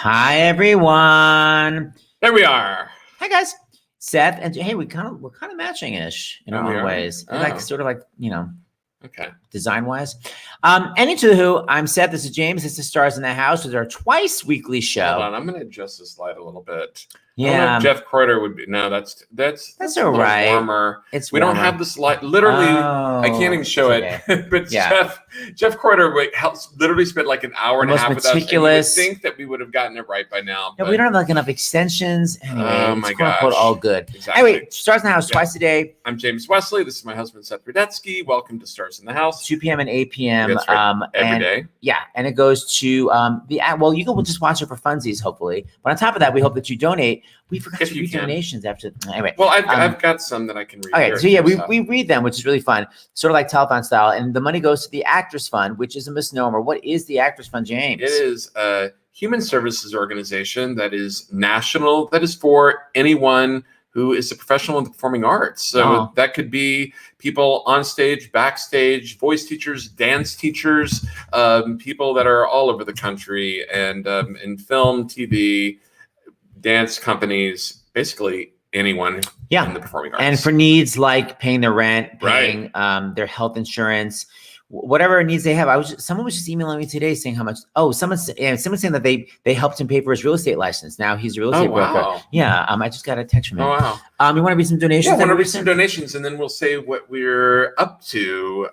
Hi, everyone. There we are. Hi, guys. Seth and hey, we're kind of matching-ish in our own ways. Oh. Like sort of like, Okay. Design-wise. And into the Who, I'm Seth. This is James. This is Stars in the House. This is our twice weekly show. Hold on, I'm gonna adjust this light a little bit. Yeah. Jeff Croyder would be that's all right. Warmer. We don't have this light. Literally, I can't even show it. But yeah. Jeff Croyder helps literally spent like an hour and a half with us. And you would think that we would have gotten it right by now. No, we don't have like enough extensions. Anyway, my gosh. All good. Exactly. Anyway, Stars in the House twice a day. I'm James Wesley. This is my husband Seth Rudetsky. Welcome to Stars in the House. 2 p.m. and 8 p.m. That's right. Every day. Yeah, and it goes to you can just watch it for funsies, hopefully. But on top of that, we hope that you donate. We forgot to read donations after. Anyway. Well, I've got some that I can read. Okay, so yeah, we read them, which is really fun, sort of like telethon style. And the money goes to the Actors Fund, which is a misnomer. What is the Actors Fund, James? It is a human services organization that is national, that is for anyone who is a professional in the performing arts. So that could be people on stage, backstage, voice teachers, dance teachers, people that are all over the country, and in film, TV, dance companies, basically anyone in the performing arts. And for needs like paying their rent, paying their health insurance, whatever needs they have. Someone was just emailing me today saying how much. Someone's saying that they helped him pay for his real estate license. Now he's a real estate broker. Yeah. I just got a text from him. Oh wow. You want to read some donations? Yeah, I want to read some donations, and then we'll say what we're up to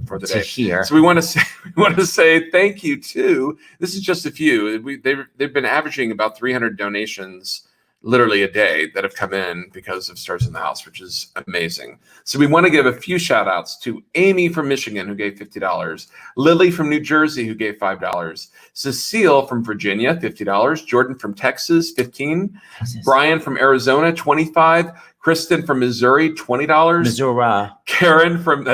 for the day. Here. So we want to say thank you to. This is just a few. They've been averaging about 300 donations literally a day that have come in because of Stars in the House, which is amazing. So we want to give a few shout outs to Amy from Michigan, who gave $50, Lily from New Jersey, who gave $5, Cecile from Virginia, $50, Jordan from Texas, $15, Brian from Arizona, $25, Kristen from Missouri, $20, Missouri, Karen from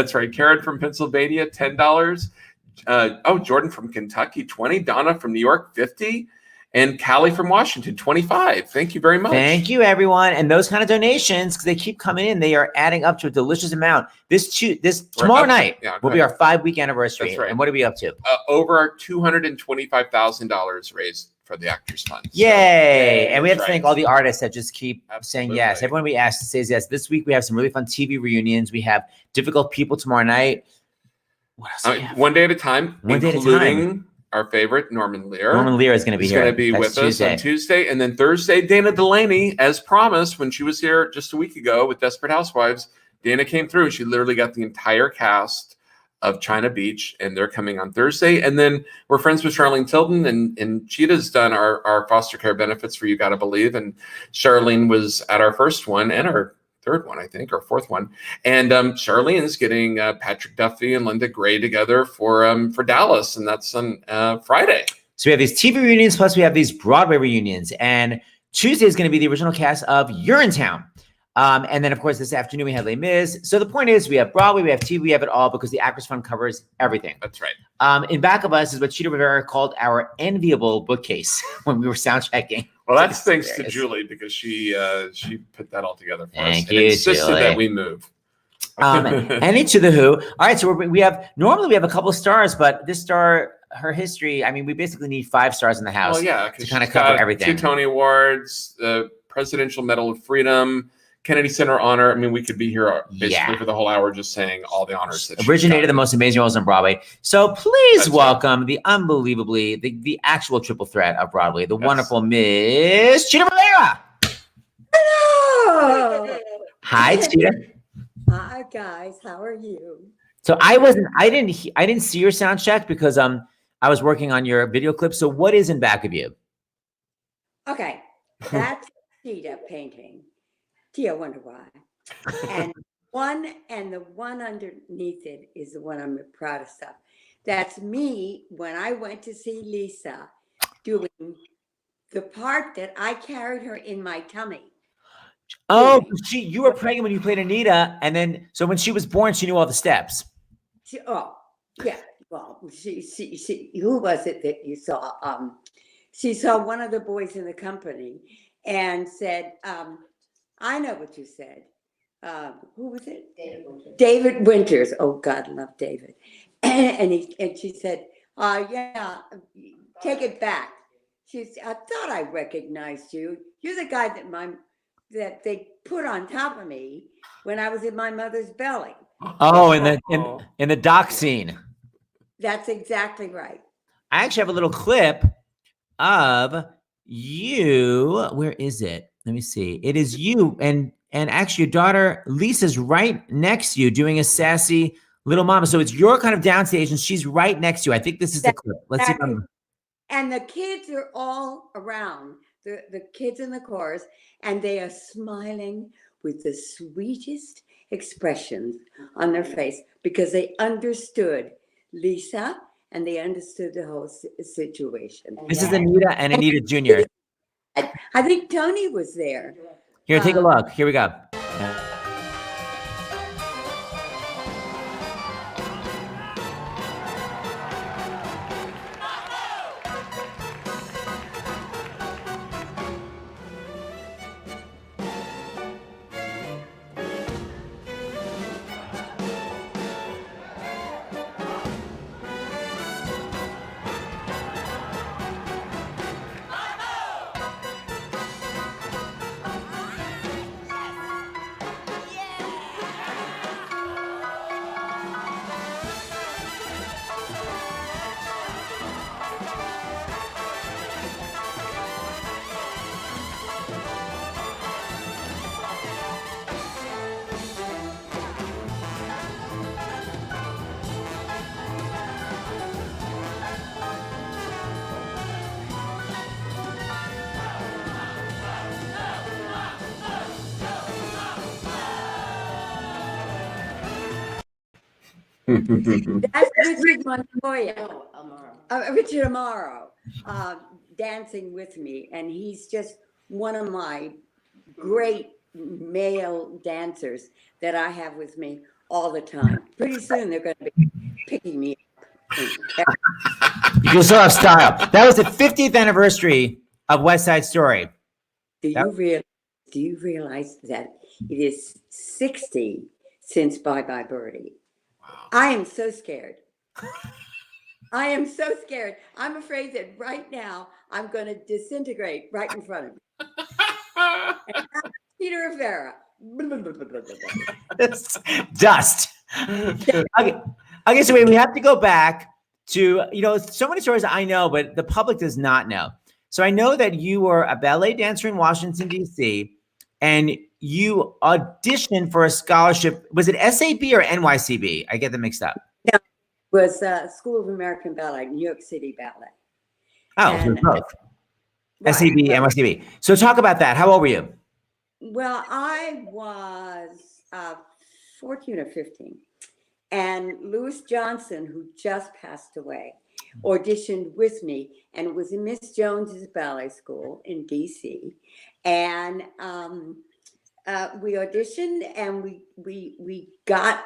Pennsylvania, $10, Jordan from Kentucky, $20, Donna from New York, $50, and Callie from Washington, $25. Thank you very much. Thank you, everyone. And those kind of donations, because they keep coming in, they are adding up to a delicious amount. Tomorrow night will be our 5-week anniversary. That's right. And what are we up to? Over $225,000 raised for the Actors Fund. Yay! And we have to thank all the artists that just keep saying yes. Everyone we asked says yes. This week we have some really fun TV reunions. We have Difficult People tomorrow night. What else do we have? One day at a time. Including our favorite, Norman Lear. Norman Lear is going to be here. He's going to be with us on Tuesday. And then Thursday, Dana Delaney, as promised, when she was here just a week ago with Desperate Housewives, Dana came through. She literally got the entire cast of China Beach, and they're coming on Thursday. And then we're friends with Charlene Tilton, and Cheetah's done our foster care benefits for You Gotta Believe. And Charlene was at our first one and our third one, I think, or fourth one. And Charlene's getting Patrick Duffy and Linda Gray together for Dallas, and that's on Friday. So we have these TV reunions, plus we have these Broadway reunions. And Tuesday is going to be the original cast of Urinetown. And then, of course, this afternoon we have Les Mis. So the point is, we have Broadway, we have TV, we have it all because the Actors Fund covers everything. That's right. In back of us is what Cheetah Rivera called our enviable bookcase when we were sound checking. Well, that's thanks to Julie, because she put that all together for us and insisted Julie. that we move. And into the Who. All right, so normally we have a couple of stars, but this star, her history, I mean, we basically need 5 stars in the house to kind of cover everything. 2 Tony Awards, the Presidential Medal of Freedom, Kennedy Center honor. I mean, we could be here basically for the whole hour just saying all the honors that originated the most amazing roles on Broadway. So please welcome the unbelievably, the actual triple threat of Broadway, the wonderful Miss Cheetah Rivera. Hello. Hi, Cheetah. Hi guys, how are you? So I didn't see your sound check because I was working on your video clip. So what is in back of you? Okay, that's Cheetah painting. Gee, I wonder why. And the one underneath it is the one I'm proudest of. That's me when I went to see Lisa doing the part that I carried her in my tummy. Oh, you were pregnant when you played Anita, and then so when she was born, she knew all the steps. Yeah. Well, she who was it that you saw? She saw one of the boys in the company and said, I know what you said. Who was it? David Winters. Oh, God, love David. And she said, yeah, take it back. I thought I recognized you. You're the guy that they put on top of me when I was in my mother's belly. Oh, in the dock scene. That's exactly right. I actually have a little clip of you. Where is it? Let me see. It is you and actually your daughter Lisa's right next to you doing a sassy little mama. So it's your kind of downstage and she's right next to you. I think this is the clip. Let's see if I'm... And the kids are all around, the kids in the chorus, and they are smiling with the sweetest expressions on their face because they understood Lisa and they understood the whole situation. This is Anita and Anita Jr. I think Tony was there. Here, take a look. Here we go. That's Richard Montoya. Richard Amaro, dancing with me, and he's just one of my great male dancers that I have with me all the time. Pretty soon they're going to be picking me up. You still have style. That was the 50th anniversary of West Side Story. Do you realize that it is 60 since Bye Bye Birdie? Wow. I am so scared. I am so scared. I'm afraid that right now I'm going to disintegrate right in front of you. Peter Rivera. Dust. Okay, so wait, we have to go back to, so many stories I know, but the public does not know. So I know that you were a ballet dancer in Washington, D.C., and you auditioned for a scholarship. Was it SAB or NYCB? I get them mixed up. No, it was School of American Ballet, New York City Ballet. Oh, so both. Right, SAB, NYCB. So talk about that. How old were you? Well, I was 14 or 15. And Louis Johnson, who just passed away, auditioned with me, and it was in Miss Jones's ballet school in DC. And we auditioned, and we got,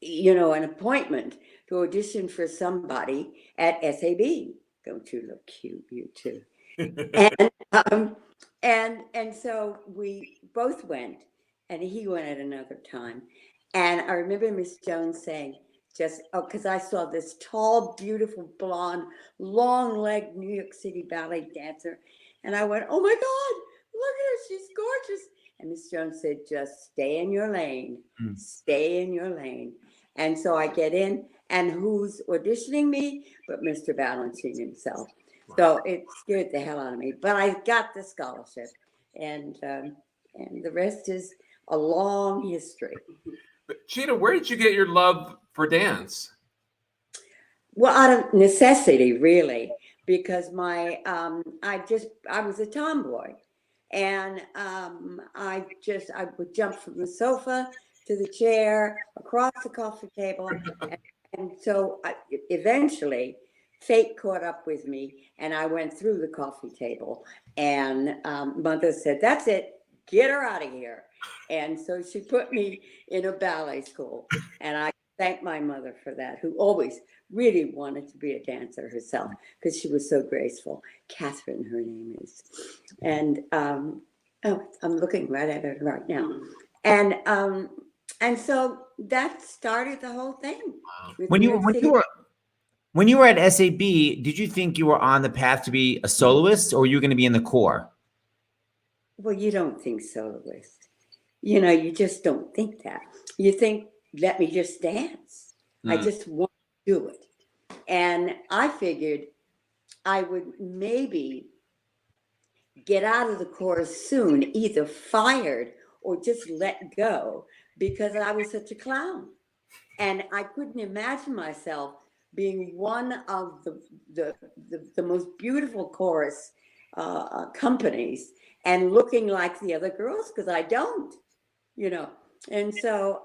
an appointment to audition for somebody at SAB. Don't you look cute, you two? And so we both went, and he went at another time. And I remember Miss Jones saying, because I saw this tall, beautiful, blonde, long-legged New York City ballet dancer. And I went, oh my God, look at her, she's gorgeous. And Miss Jones said, just stay in your lane, stay in your lane. And so I get in, and who's auditioning me but Mr. Balanchine himself. Wow. So it scared the hell out of me. But I got the scholarship, and the rest is a long history. But Gina, where did you get your love for dance? Well, out of necessity, really, because I was a tomboy, and I would jump from the sofa to the chair, across the coffee table, and so eventually fate caught up with me, and I went through the coffee table, and Mother said, "That's it, get her out of here." And so she put me in a ballet school, and I thank my mother for that, who always really wanted to be a dancer herself because she was so graceful. Catherine, her name is. And I'm looking right at her right now. And so that started the whole thing. When you When you were at SAB, did you think you were on the path to be a soloist, or were you going to be in the corps? Well, you don't think soloist. You know, you just don't think that. You think, let me just dance. I just want to do it. And I figured I would maybe get out of the chorus soon, either fired or just let go, because I was such a clown. And I couldn't imagine myself being one of the most beautiful chorus companies and looking like the other girls, because I don't, you know. And so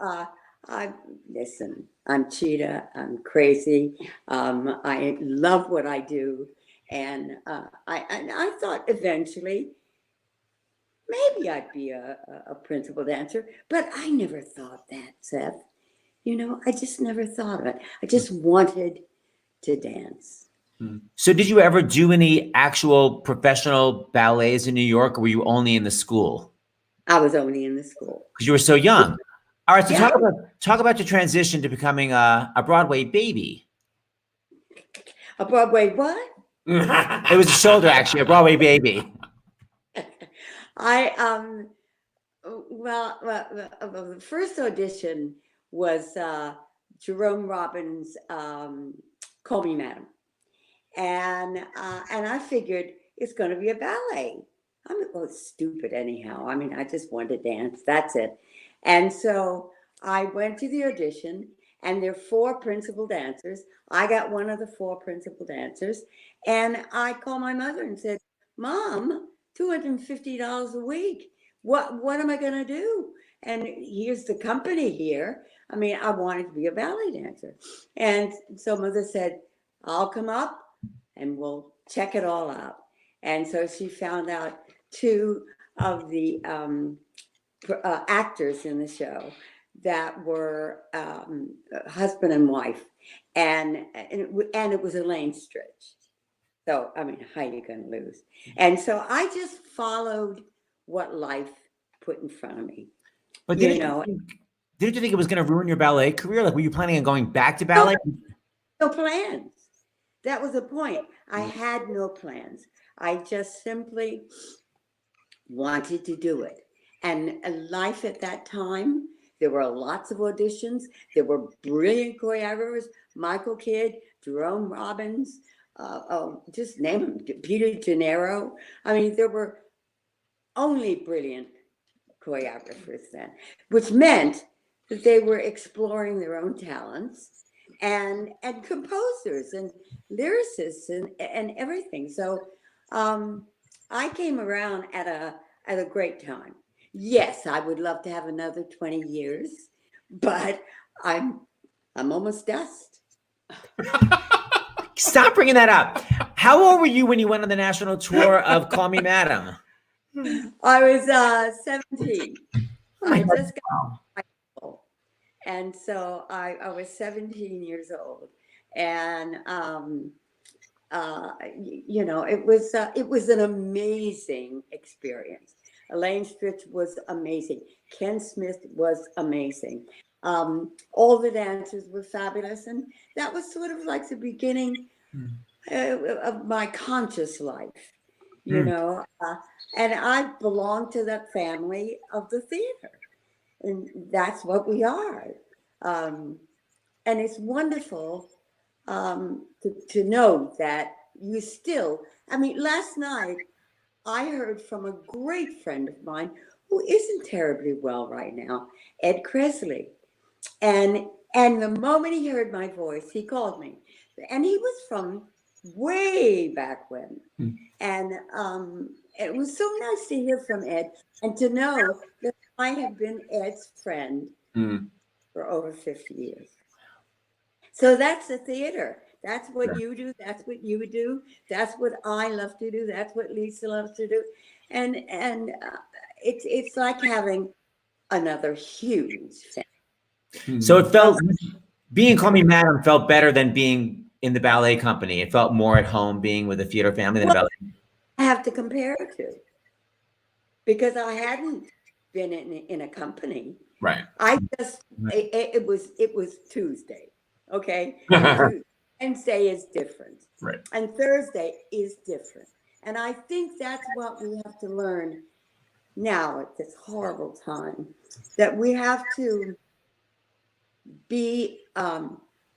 listen, I'm Chita, I'm crazy. I love what I do. And I thought eventually maybe I'd be a principal dancer, but I never thought that, Seth. You know, I just never thought of it. I just wanted to dance. So did you ever do any actual professional ballets in New York, or were you only in the school? I was only in the school. Because you were so young. All right, so Yeah. talk about your transition to becoming a Broadway baby. A Broadway what? It was a shoulder, actually, a Broadway baby. The first audition was Jerome Robbins' Call Me Madam. And I figured it's going to be a ballet. It's stupid anyhow. I mean, I just wanted to dance. That's it. And so I went to the audition, and there are 4 principal dancers. I got one of the 4 principal dancers, and I called my mother and said, "Mom, $250 a week. What am I going to do? And here's the company here. I mean, I wanted to be a ballet dancer." And so Mother said, "I'll come up and we'll check it all out." And so she found out 2 of the actors in the show that were husband and wife, and it was Elaine Stritch. So, I mean, how are you going to lose? And so I just followed what life put in front of me. But You didn't know, you think it was going to ruin your ballet career? Like, were you planning on going back to ballet? no plans. That was the point. I had no plans. I just simply wanted to do it. And life at that time, there were lots of auditions. There were brilliant choreographers, Michael Kidd, Jerome Robbins, just name them, Peter Gennaro. I mean, there were only brilliant choreographers then, which meant that they were exploring their own talents, and composers and lyricists and everything. So I came around at a great time. Yes, I would love to have another 20 years, but I'm almost dust. Stop bringing that up. How old were you when you went on the national tour of Call Me Madam? I was 17. I just got Wow. high school. And so I was 17 years old. And you know, it was an amazing experience. Elaine Stritch was amazing. Ken Smith was amazing. All the dancers were fabulous, and that was sort of like the beginning of my conscious life, you know. And I belong to that family of the theater, and that's what we are. And it's wonderful to know that you still. I mean, last night I heard from a great friend of mine who isn't terribly well right now, Ed Kresley. And the moment he heard my voice, he called me. And he was from way back when. And it was so nice to hear from Ed and to know that I have been Ed's friend for over 50 years. So that's the theater. That's what you do. That's what you do. That's what I love to do. That's what Lisa loves to do. And it's like having another huge family. So it felt, being Call Me Madam felt better than being in the ballet company. It felt more at home being with a theater family than ballet. I have to compare it to, because I hadn't been in a company. Right. I just it was Tuesday, okay, Wednesday is different. Right. And Thursday is different. And I think that's what we have to learn now at this horrible time, that we have to be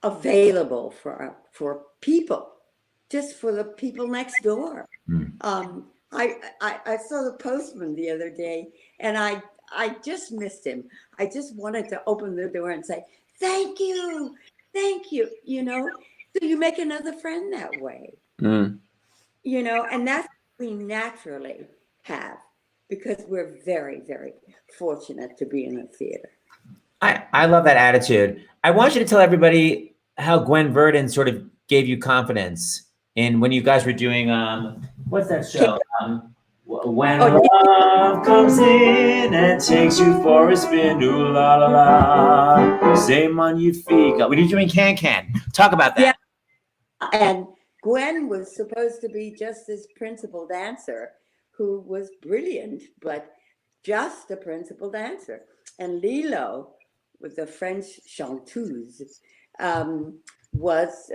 available for people, just for the people next door. I saw the postman the other day, and I just missed him. I just wanted to open the door and say, thank you, you know. So you make another friend that way, you know, and that's what we naturally have, because we're very, very fortunate to be in a theater. I love that attitude. I want you to tell everybody how Gwen Verdon sort of gave you confidence in when you guys were doing, what's that show? When love comes in and takes you for a spin, ooh la la la, same on your feet. When you're doing Can. Talk about that. Yeah. And Gwen was supposed to be just this principal dancer who was brilliant, but just a principal dancer. And Lilo, with the French chanteuse, was,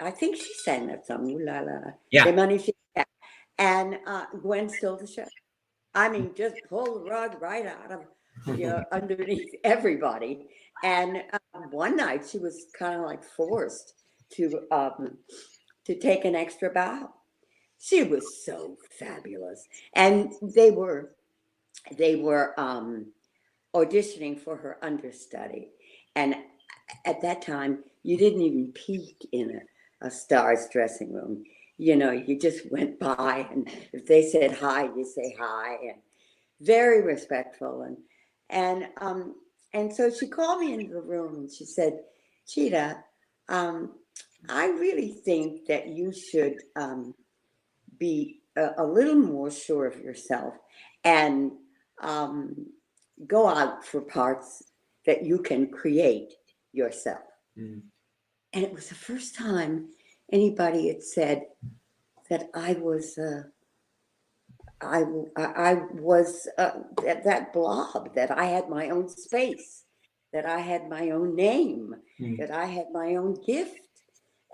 I think she sang that song, ooh la la. Yeah. Les Magnifiques. And Gwen stole the show. I mean, just pull the rug right out of, you know, underneath everybody. And one night she was kind of like forced to take an extra bow. She was so fabulous. And they were auditioning for her understudy. And at that time, you didn't even peek in a star's dressing room. You know, you just went by, and if they said hi, you say hi, and very respectful. And so she called me into the room and she said, Chita, I really think that you should be a little more sure of yourself and go out for parts that you can create yourself. And it was the first time anybody had said that I was that blob, that I had my own space, that I had my own name, that I had my own gift.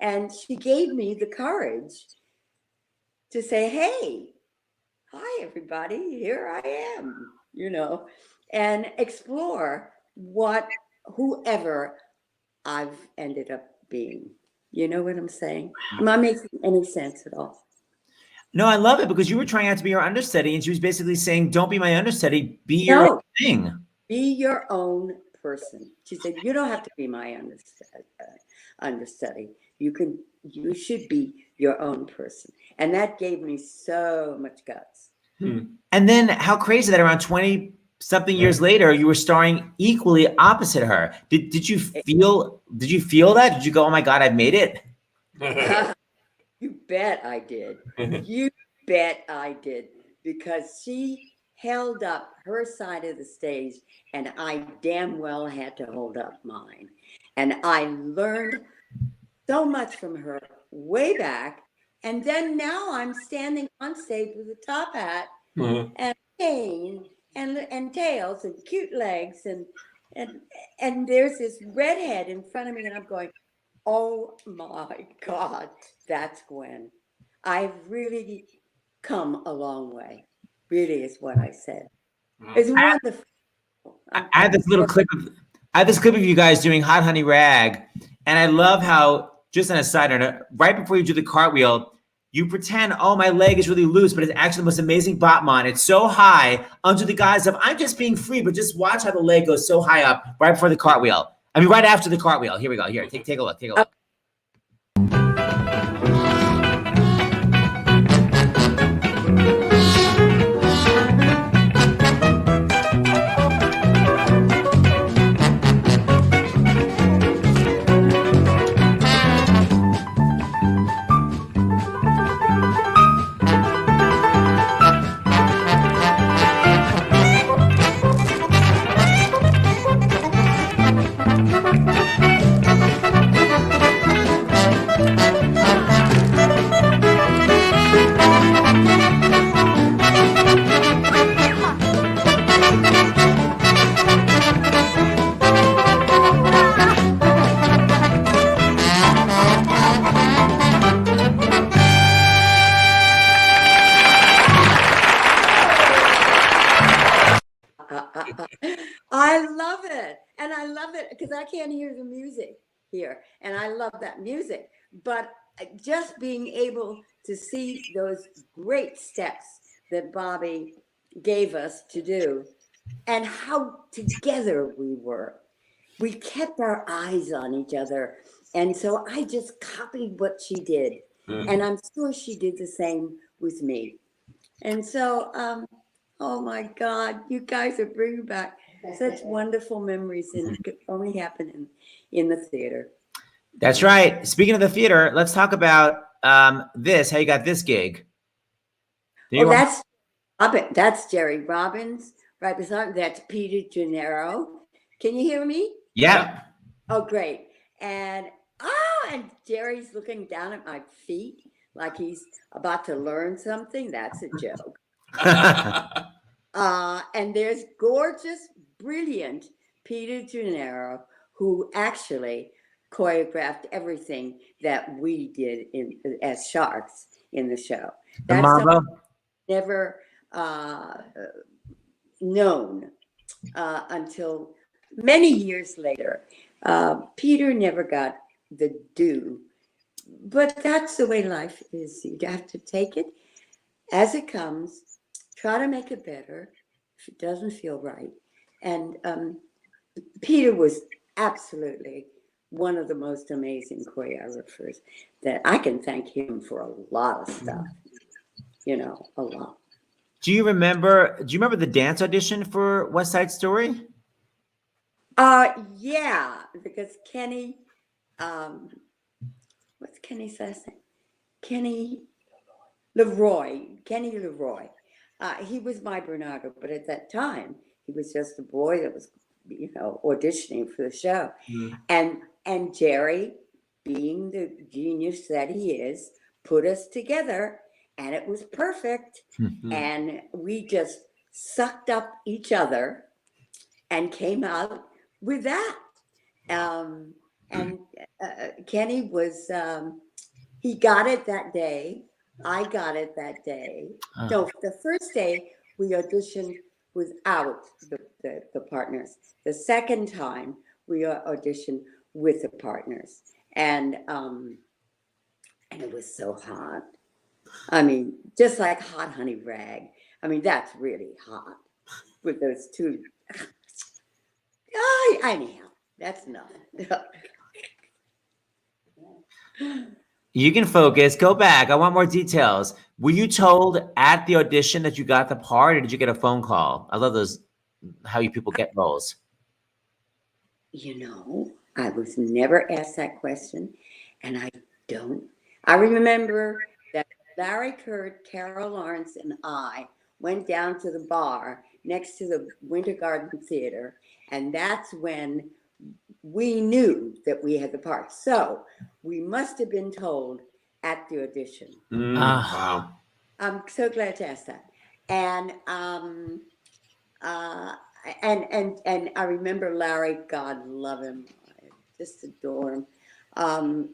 And she gave me the courage to say, hey, hi, everybody, here I am, you know, and explore whoever I've ended up being. You know what I'm saying? Am I making any sense at all? No, I love it, because you were trying out to be her understudy, and she was basically saying, don't be my understudy, be your own thing. Be your own person. She said, you don't have to be my understudy. You should be your own person. And that gave me so much guts. And then how crazy that around 20 something years later, you were starring equally opposite her. Did you feel that? Did you go, oh my God, I've made it? You bet I did. You bet I did. Because she held up her side of the stage, and I damn well had to hold up mine. And I learned so much from her way back. And then now I'm standing on stage with a top hat and cane and tails and cute legs, and there's this redhead in front of me, and I'm going, oh my God, that's Gwen. I've really come a long way. Really is what I said. It's wonderful. I have this little clip of you guys doing Hot Honey Rag, and I love how, just on a side note, right before you do the cartwheel, you pretend, oh, my leg is really loose, but it's actually the most amazing Batman. It's so high under the guise of, I'm just being free, but just watch how the leg goes so high up right before the cartwheel. I mean, right after the cartwheel. Here we go. Here, take a look. Take a look. and I love it because I can't hear the music here, and I love that music. But just being able to see those great steps that Bobby gave us to do, and how together we were. We kept our eyes on each other, and so I just copied what she did, and I'm sure she did the same with me. And so, oh my God, you guys are bringing back such wonderful memories, and it could only happen in the theater. That's right. Speaking of the theater, let's talk about this. How you got this gig? Oh, that's Robin. That's Jerry Robbins. Right beside that's Peter Gennaro. Can you hear me? Yeah. Oh, great. And Jerry's looking down at my feet like he's about to learn something. That's a joke. And there's gorgeous, brilliant Peter Gennaro, who actually choreographed everything that we did as Sharks in the show. The That's Mambo? never known until many years later. Peter never got the due, but that's the way life is. You have to take it as it comes, try to make it better if it doesn't feel right. And Peter was absolutely one of the most amazing choreographers that I can thank him for a lot of stuff, a lot. Do you remember the dance audition for West Side Story? Yeah, because Kenny, what's Kenny's last name? Kenny Leroy. He was my Bernardo, but at that time he was just a boy that was, auditioning for the show. And Jerry, being the genius that he is, put us together, and it was perfect. And we just sucked up each other and came out with that. Kenny was, he got it that day. I got it that day. No, the first day we auditioned without the partners. The second time we auditioned with the partners. And it was so hot. I mean, just like Hot Honey Rag. I mean, that's really hot with those two. Anyhow, that's enough. You can focus. Go back. I want more details. Were you told at the audition that you got the part, or did you get a phone call? I love those, how you people get roles. I was never asked that question, and I don't. I remember that Larry Kurt, Carol Lawrence, and I went down to the bar next to the Winter Garden Theater, and that's when we knew that we had the part. So we must have been told at the audition. Wow. I'm so glad to ask that. And I remember Larry, God love him, I just adore him,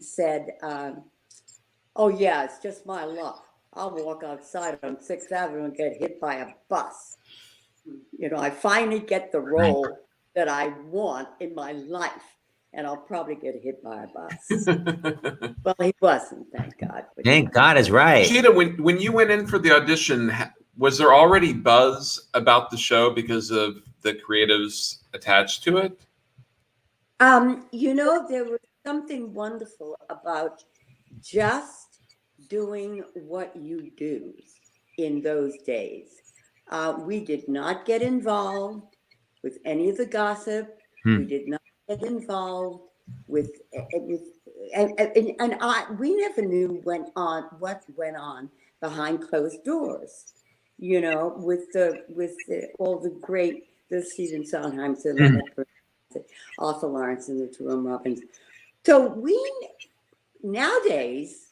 said, oh yeah, it's just my luck. I'll walk outside on 6th Avenue and get hit by a bus. I finally get the role that I want in my life, and I'll probably get hit by a bus. Well, he wasn't, thank God. Thank God is right. Gina, when you went in for the audition, was there already buzz about the show because of the creatives attached to it? There was something wonderful about just doing what you do in those days. We did not get involved with any of the gossip. We did not get involved with we never knew what went on behind closed doors. With all the great, the Stephen Sondheims, the Arthur Lawrence, and the Jerome Robbins. So nowadays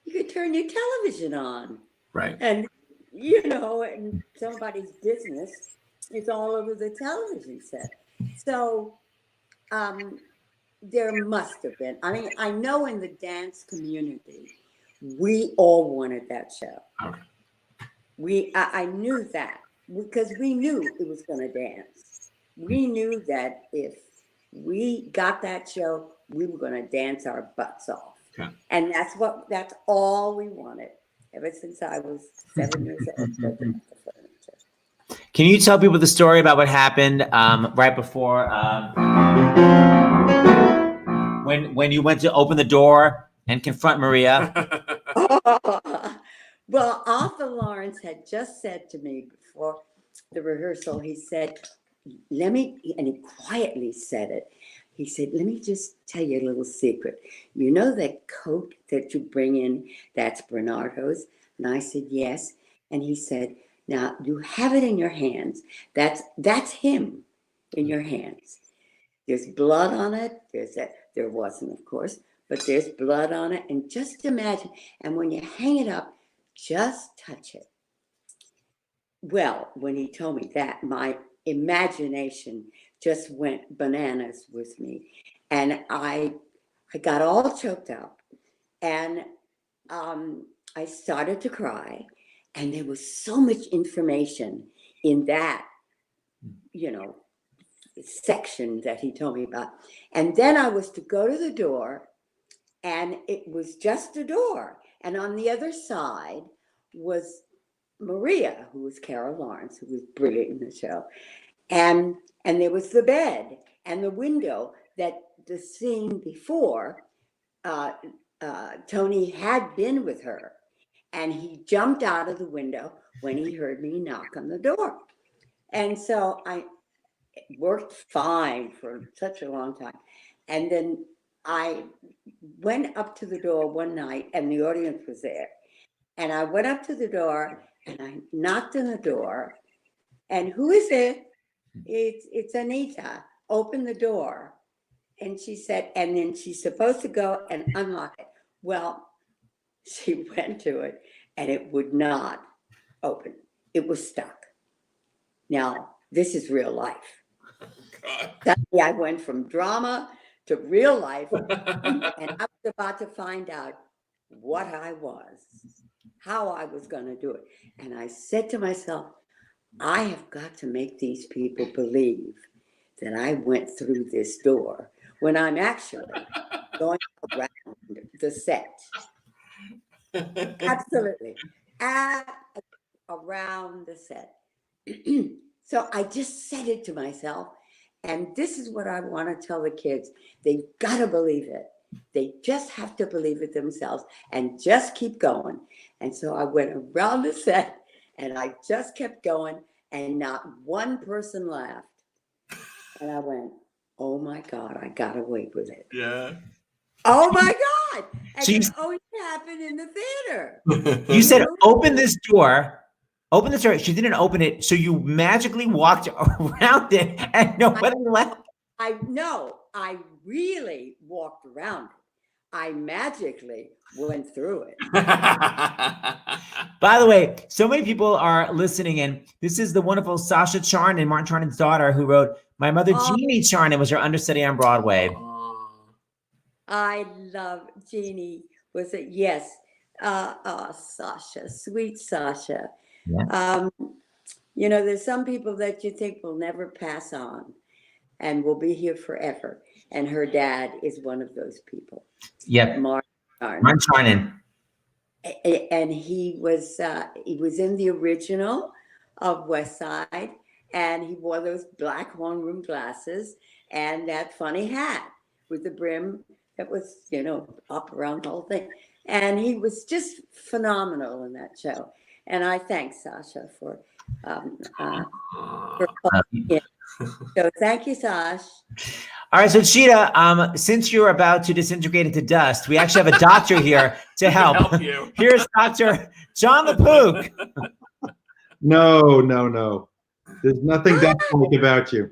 you could turn your television on, right? And and somebody's business is all over the television set. So there must have been. I mean, I know in the dance community, we all wanted that show. Okay. I knew that because we knew it was going to dance. we knew that if we got that show, we were going to dance our butts off. Okay. And that's all we wanted ever since I was 7 years old. Can you tell people the story about what happened right before when you went to open the door and confront Maria? Well, Arthur Lawrence had just said to me before the rehearsal, he said, and he quietly said it. He said, let me just tell you a little secret. You know that coat that you bring in, that's Bernardo's? And I said, yes. And he said, now you have it in your hands. That's him in your hands. There's blood on it. There wasn't, of course, but there's blood on it. And just imagine, and when you hang it up, just touch it. Well, when he told me that, my imagination just went bananas with me. And I got all choked up, and I started to cry. And there was so much information in that, section that he told me about. And then I was to go to the door, and it was just a door. And on the other side was Maria, who was Carol Lawrence, who was brilliant in the show. And there was the bed and the window that the scene before, Tony had been with her. And he jumped out of the window when he heard me knock on the door. And so I worked fine for such a long time. And then I went up to the door one night, and the audience was there. And I went up to the door, and I knocked on the door. And who is it? It's Anita. Open the door. And she said, and then she's supposed to go and unlock it. Well, she went to it, and it would not open. It was stuck. Now, this is real life. God. Suddenly I went from drama to real life, and I was about to find out what I was, how I was going to do it. And I said to myself, I have got to make these people believe that I went through this door when I'm actually going around the set. Absolutely. Around the set. So I just said it to myself. And this is what I want to tell the kids. They've got to believe it. They just have to believe it themselves and just keep going. And so I went around the set, and I just kept going, and not one person laughed. And I went, oh my God, I got away with it. Yeah. Oh my God. And So it always happened in the theater. You said, open this door. Open the door. She didn't open it. So you magically walked around it and nobody left. I really walked around it. I magically went through it. By the way, so many people are listening in. This is the wonderful Sasha Charnin, Martin Charnin's daughter, who wrote, my mother, Jeannie Charnin, was her understudy on Broadway. I love Jeannie. Was it? Yes. Sasha, sweet Sasha. Yeah. There's some people that you think will never pass on and will be here forever. And her dad is one of those people. Yep. Martin Charnin. And he was in the original of West Side, and he wore those black horn-rimmed glasses and that funny hat with the brim that was, up around the whole thing. And he was just phenomenal in that show. And I thank Sasha for So thank you, Sash. All right, so Chita, since you're about to disintegrate into dust, we actually have a doctor here to help. you. Here's Dr. John LaPook. No. There's nothing death-like about you.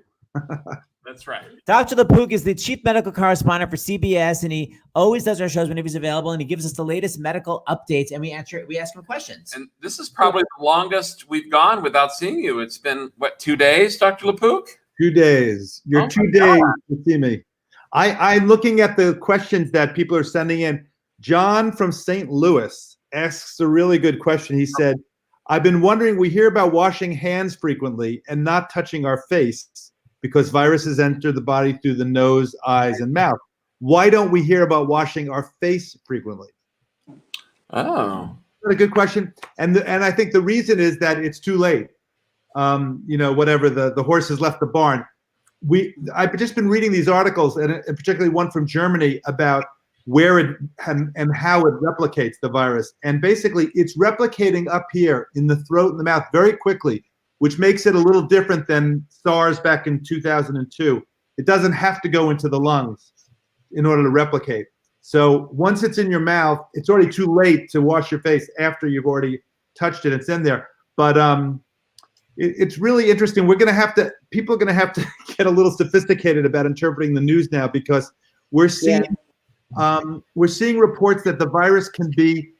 That's right. Dr. LaPook is the chief medical correspondent for CBS, and he always does our shows whenever he's available, and he gives us the latest medical updates, and we ask him questions. And this is probably the longest we've gone without seeing you. It's been, 2 days, Dr. LaPook? 2 days. You're 2 days to see me. I'm looking at the questions that people are sending in. John from St. Louis asks a really good question. He said, I've been wondering, we hear about washing hands frequently and not touching our face. because viruses enter the body through the nose, eyes, and mouth. Why don't we hear about washing our face frequently? Oh. That's a good question. And I think the reason is that it's too late. Whatever, the horse has left the barn. I've just been reading these articles, and particularly one from Germany, about where it and how it replicates the virus. And basically, it's replicating up here in the throat and the mouth very quickly, which makes it a little different than SARS back in 2002. It doesn't have to go into the lungs in order to replicate. So once it's in your mouth, it's already too late to wash your face after you've already touched it. It's in there. But it's really interesting. People are going to have to get a little sophisticated about interpreting the news now, because we're seeing reports that the virus can be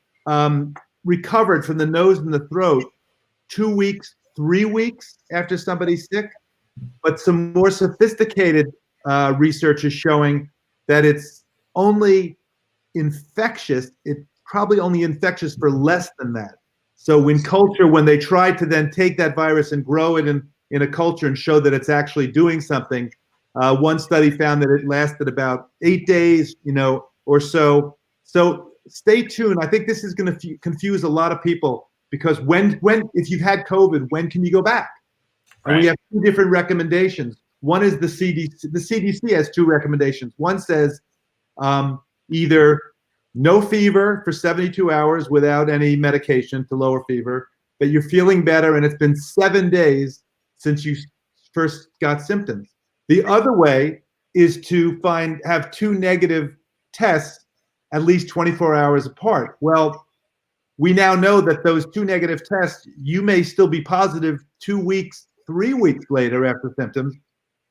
recovered from the nose and the throat 2 weeks, 3 weeks after somebody's sick. But some more sophisticated research is showing that it's only infectious. It's probably only infectious for less than that. So in culture, when they tried to then take that virus and grow it in a culture and show that it's actually doing something, one study found that it lasted about 8 days, or so. So stay tuned. I think this is going to confuse a lot of people, because if you've had COVID, when can you go back? Right. And we have two different recommendations. One is the CDC. The CDC has two recommendations. One says either no fever for 72 hours without any medication to lower fever, but you're feeling better and it's been 7 days since you first got symptoms. The other way is to have two negative tests at least 24 hours apart. Well, we now know that those two negative tests, you may still be positive 2 weeks, 3 weeks later after symptoms,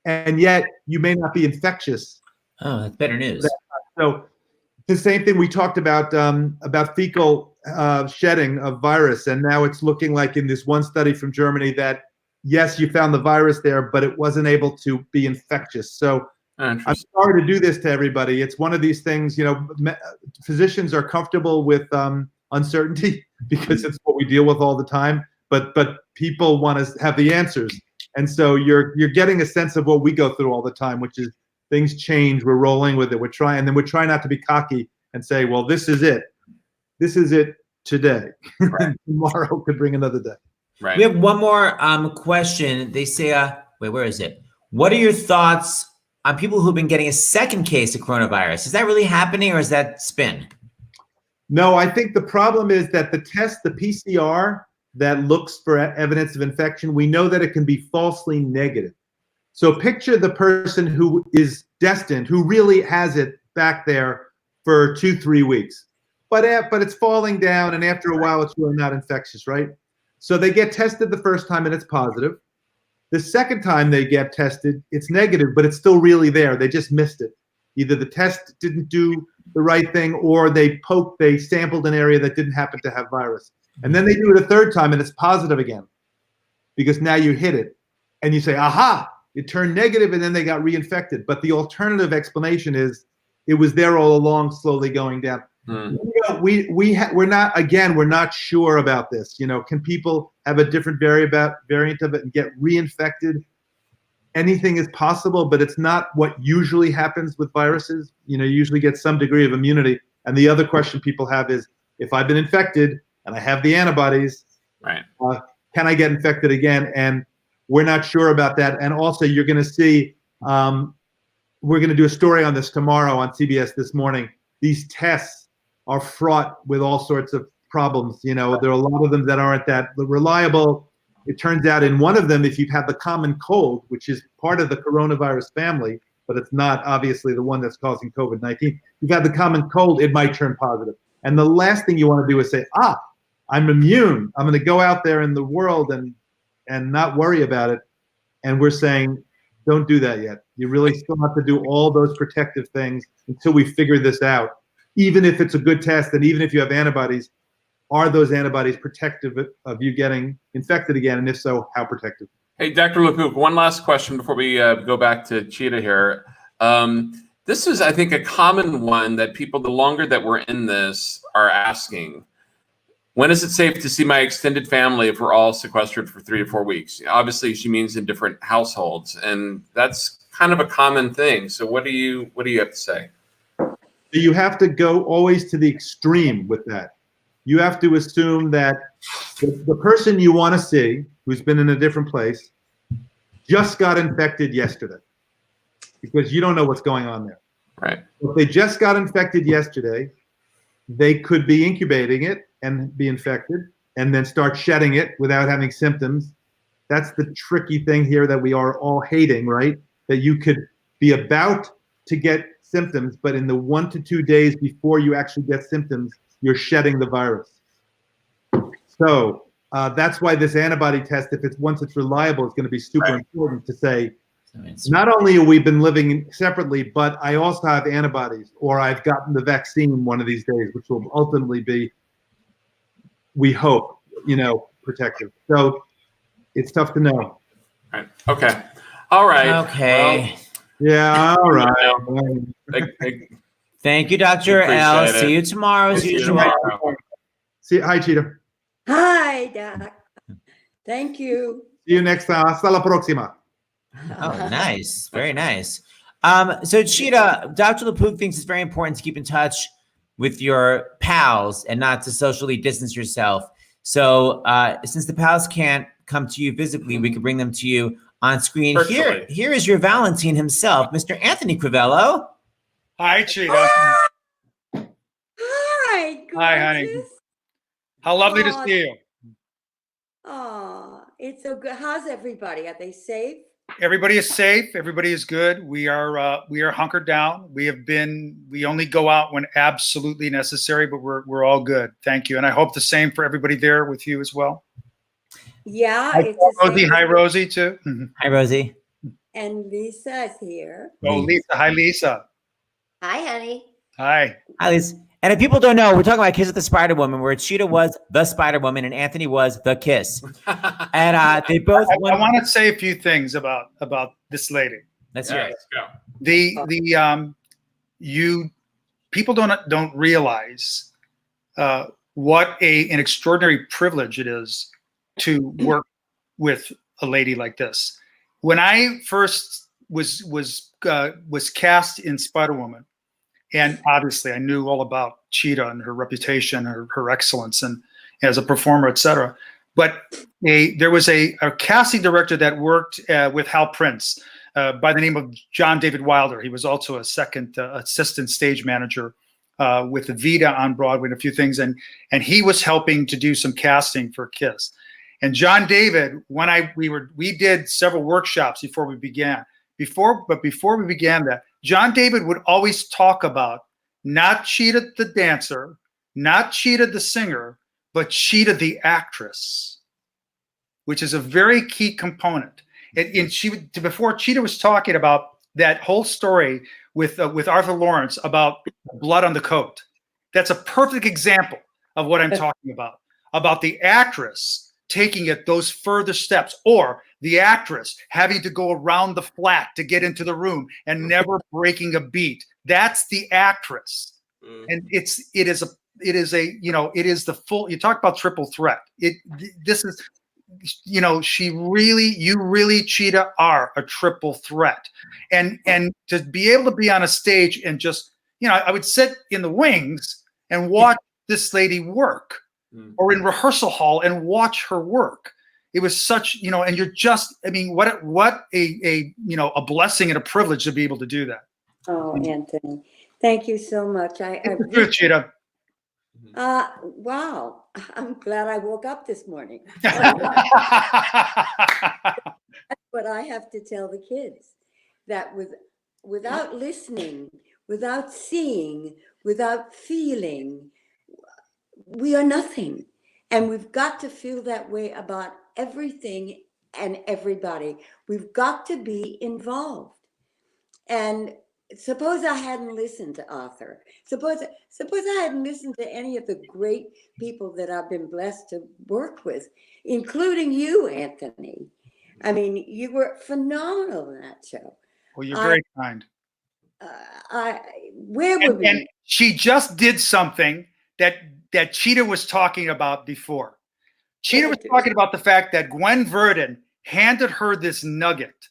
and yet you may not be infectious. Oh, that's better news. So the same thing we talked about fecal shedding of virus, and now it's looking like in this one study from Germany that yes, you found the virus there, but it wasn't able to be infectious. So I'm sorry to do this to everybody. It's one of these things, physicians are comfortable with uncertainty because it's what we deal with all the time, but people want to have the answers. And so you're getting a sense of what we go through all the time, which is things change, we're rolling with it, we're trying not to be cocky and say, well, this is it. This is it today. Right. Tomorrow could bring another day. Right. We have one more question. They say, wait, where is it? What are your thoughts on people who've been getting a second case of coronavirus? Is that really happening, or is that spin? No, I think the problem is that the test, the PCR that looks for evidence of infection, we know that it can be falsely negative. So picture the person who is destined, who really has it back there for 2-3 weeks, but it's falling down, and after a while, it's really not infectious, right? So they get tested the first time and it's positive. The second time they get tested, it's negative, but it's still really there. They just missed it. Either the test didn't do the right thing, or they sampled an area that didn't happen to have virus. And then they do it a third time and it's positive again, because now you hit it and you say, aha, it turned negative, and then they got reinfected. But the alternative explanation is it was there all along, slowly going down. We're not sure about this. Can people have a different variant of it and get reinfected? Anything is possible, but it's not what usually happens with viruses. You usually get some degree of immunity. And the other question people have is, if I've been infected and I have the antibodies, right, can I get infected again? And we're not sure about that. And also, you're going to see, we're going to do a story on this tomorrow on CBS This Morning. These tests are fraught with all sorts of problems. There are a lot of them that aren't that reliable. It turns out in one of them, if you've had the common cold, which is part of the coronavirus family, but it's not obviously the one that's causing COVID-19, you've had the common cold, it might turn positive. And the last thing you want to do is say, I'm immune. I'm going to go out there in the world and not worry about it. And we're saying, don't do that yet. You really still have to do all those protective things until we figure this out. Even if it's a good test, and even if you have antibodies, are those antibodies protective of you getting infected again? And if so, how protective? Hey, Dr. LaPook, one last question before we go back to Cheetah here. This is, I think, a common one that people, the longer that we're in this, are asking. When is it safe to see my extended family if we're all sequestered for 3 to 4 weeks? Obviously, she means in different households, and that's kind of a common thing. So what do you have to say? You have to go always to the extreme with that. You have to assume that the person you want to see, who's been in a different place, just got infected yesterday, because you don't know what's going on there. Right. If they just got infected yesterday, they could be incubating it and be infected and then start shedding it without having symptoms. That's the tricky thing here that we are all hating, right? That you could be about to get symptoms, but in the 1 to 2 days before you actually get symptoms, you're shedding the virus. So that's why this antibody test, once it's reliable, is going to be super important to say, not only have we been living separately, but I also have antibodies, or I've gotten the vaccine one of these days, which will ultimately be, we hope, protective. So it's tough to know. Right. Okay. All right. Okay. Yeah. All right. Thank you, Dr. L. Appreciate it. See you tomorrow as See you usual. tomorrow. See, hi, Cheetah. Hi, Doc. Thank you. See you next time. Hasta la próxima. Oh, nice. Very nice. So Cheetah, Dr. LaPook thinks it's very important to keep in touch with your pals and not to socially distance yourself. So since the pals can't come to you physically, we could bring them to you on screen. Virtually. Here is your Valentine himself, Mr. Anthony Crivello. Hi, Cheetah. Hi, Hi, honey. gorgeous. How lovely to Aw. see you. Oh, it's so good. How's everybody? Are they safe? Everybody is safe. Everybody is good. We are hunkered down. We only go out when absolutely necessary, but we're all good. Thank you. And I hope the same for everybody there with you as well. Yeah, Hi, it's the Rosie. same. Hi, Rosie, too. Mhm. Hi, Rosie. And Lisa is here. Oh, Lisa. Hi, Lisa. Hi, honey. Hi. Hi, Lisa. And if people don't know, we're talking about Kiss with the Spider Woman, where Cheetah was the Spider Woman and Anthony was the Kiss. And they both I won. want to say a few things about this lady. Let's hear it. Let's go. People don't realize what an extraordinary privilege it is to work with a lady like this. When I first was cast in Spider-Woman, and obviously I knew all about Cheetah and her reputation, her excellence, and as a performer, etc. But there was a casting director that worked with Hal Prince by the name of John David Wilder. He was also a second assistant stage manager with Evita on Broadway and a few things, and he was helping to do some casting for Kiss. And John David, we did several workshops before we began. Before we began that, John David would always talk about not Cheetah the dancer, not Cheetah the singer, but Cheetah the actress, which is a very key component. Before Cheetah was talking about that whole story with Arthur Lawrence about blood on the coat. That's a perfect example of what I'm talking about the actress taking it those further steps, or the actress having to go around the flat to get into the room and never breaking a beat. That's the actress. And it is the full, you talk about triple threat. This is, you really, Cheetah, are a triple threat. And to be able to be on a stage and just, I would sit in the wings and watch this lady work, or in rehearsal hall and watch her work. It was such, and you're just, what a blessing and a privilege to be able to do that. Oh, Anthony, thank you so much. Good, Cheetah. Wow, I'm glad I woke up this morning. That's what I have to tell the kids, that without listening, without seeing, without feeling, we are nothing. And we've got to feel that way about everything and everybody. We've got to be involved. And suppose I hadn't listened to Arthur. Suppose I hadn't listened to any of the great people that I've been blessed to work with, including you, Anthony. I mean, you were phenomenal in that show. Well, you're very kind. Where would we? And she just did something that that Cheetah was talking about before. Cheetah was talking about the fact that Gwen Verdon handed her this nugget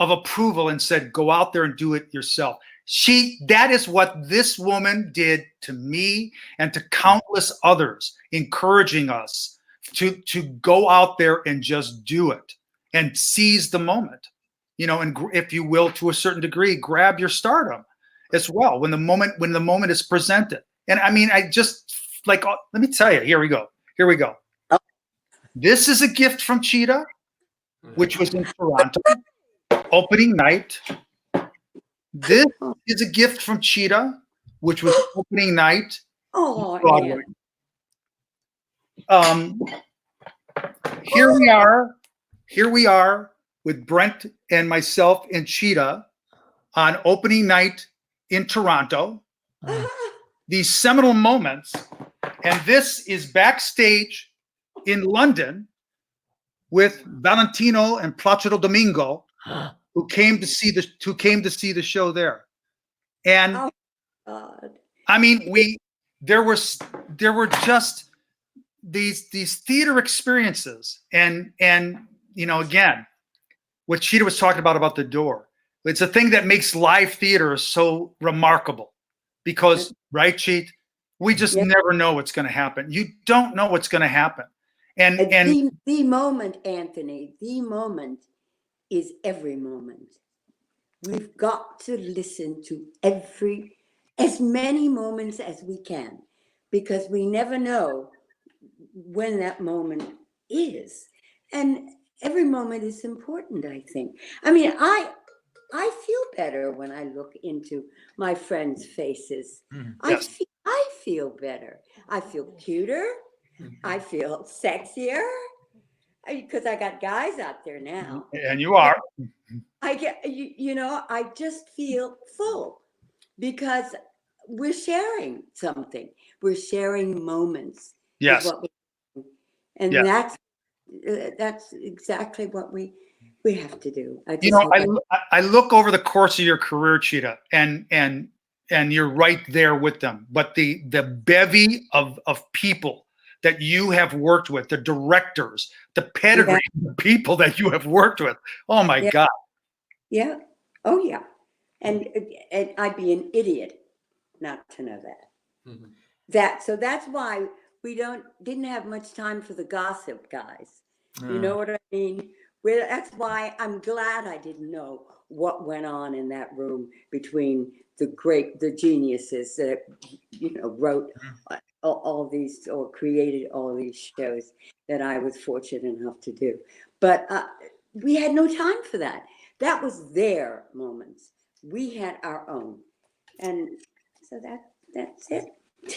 of approval and said, go out there and do it yourself. That is what this woman did to me and to countless others, encouraging us to go out there and just do it and seize the moment, you know, and if you will, to a certain degree, grab your stardom as well when the moment is presented. And I mean, I just like, let me tell you, here we go. This is a gift from Cheetah, which was in Toronto, opening night. This is a gift from Cheetah, which was opening night. Oh, Broadway. Here we are with Brent and myself and Cheetah on opening night in Toronto. These seminal moments, and this is backstage in London with Valentino and Placido Domingo, who came to see the show there. And oh, God. I mean, there were just these theater experiences, and you know, again, what Cheetah was talking about the door. It's a thing that makes live theater so remarkable, because right, Cheat, we just never know what's going to happen. You don't know what's going to happen, and the moment, Anthony, the moment is every moment. We've got to listen to as many moments as we can, because we never know when that moment is. And every moment is important, I think. I mean, I feel better when I look into my friends' faces. Yes. I feel better. I feel cuter. I feel sexier. Because I got guys out there now. And you are. I get, you know, I just feel full because we're sharing something. We're sharing moments. Yes. And yes. that's exactly what we have to do. You know, I look over the course of your career, Cheetah, and you're right there with them. But the bevy of people that you have worked with, the directors, the pedigree of people that you have worked with. Oh my God. Yeah. Oh yeah. And I'd be an idiot not to know that. Mm-hmm. So that's why we didn't have much time for the gossip, guys. You know what I mean? That's why I'm glad I didn't know what went on in that room between the geniuses that, you know, wrote all these or created all these shows that I was fortunate enough to do. But we had no time for that. That was their moments. We had our own. And so that's it.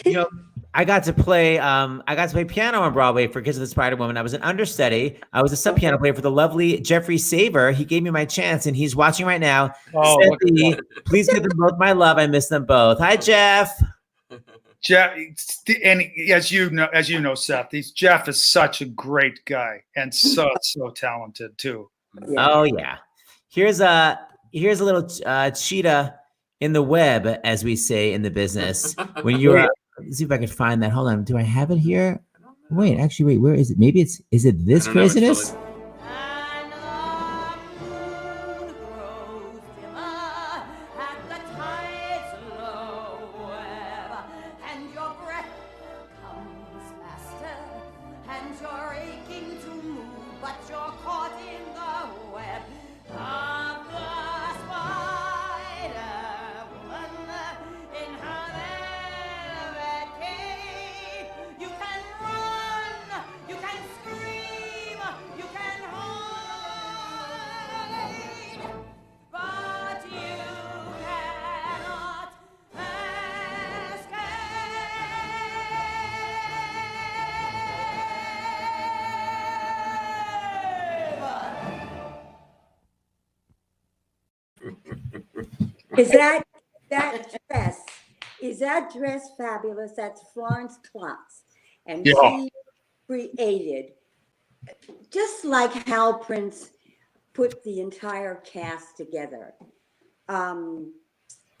You know, I got to play piano on Broadway for Kiss of the Spider Woman. I was an understudy. I was a sub piano player for the lovely Jeffrey Saver. He gave me my chance, and he's watching right now. Oh, please give them both my love. I miss them both. Hi, Jeff. Jeff, and as you know, Seth, Jeff is such a great guy and so talented too. Yeah. Oh yeah. Here's a little cheetah in the web, as we say in the business. When you let's see if I can find that. Hold on. Do I have it here? Wait, actually, wait. Where is it? Maybe is it this craziness? Is that dress fabulous? That's Florence Klotz. And she created, just like Hal Prince put the entire cast together.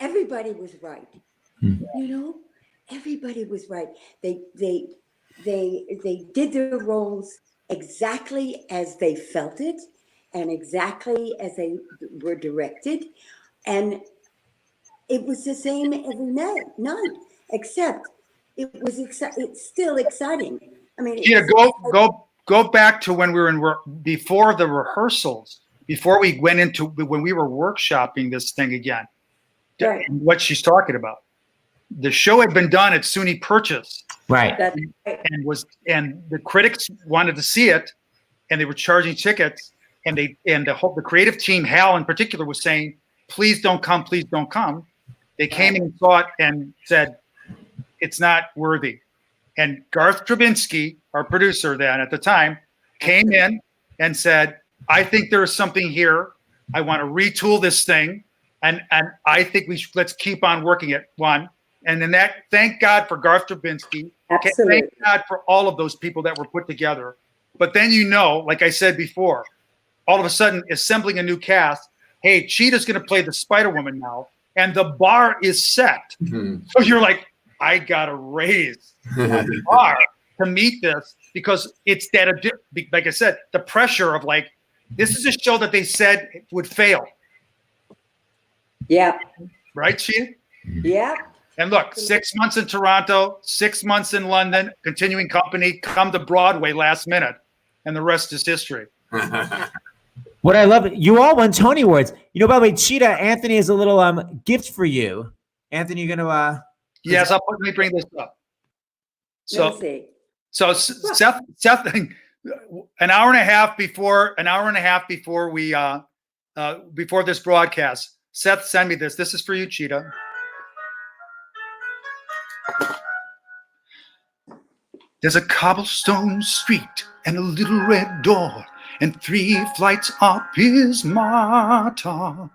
Everybody was right, you know? everybody was right. They did their roles exactly as they felt it and exactly as they were directed. And it was the same every night, except it's still exciting. I mean, Gina, go back to when we were before the rehearsals, before we went into when we were workshopping this thing again. Right. What she's talking about. The show had been done at SUNY Purchase, Right. That's right. and the critics wanted to see it, and they were charging tickets, and the creative team, Hal in particular, was saying, please don't come, please don't come. They came in and saw it and said, it's not worthy. And Garth Drabinsky, our producer then at the time, came in and said, I think there is something here. I want to retool this thing. And I think let's keep on working it, one. And then thank God for Garth Drabinsky. Absolutely. Thank God for all of those people that were put together. But then, like I said before, all of a sudden assembling a new cast, hey, Cheetah's going to play the Spider-Woman now. And the bar is set. Mhm. So you're like, I got to raise the bar to meet this, because it's that, like I said, the pressure of like, this is a show that they said would fail. Yeah. Right, Cheetah? Yeah. And look, 6 months in Toronto, 6 months in London, continuing company, come to Broadway last minute, and the rest is history. What I love, you all won Tony Awards. You know, by the way, Cheetah, Anthony has a little gift for you. Anthony, you're gonna Yes, let me bring this up. Let me see. So Seth, an hour and a half before we before this broadcast, Seth sent me this. This is for you, Cheetah. There's a cobblestone street and a little red door, and 3 flights up is Marta.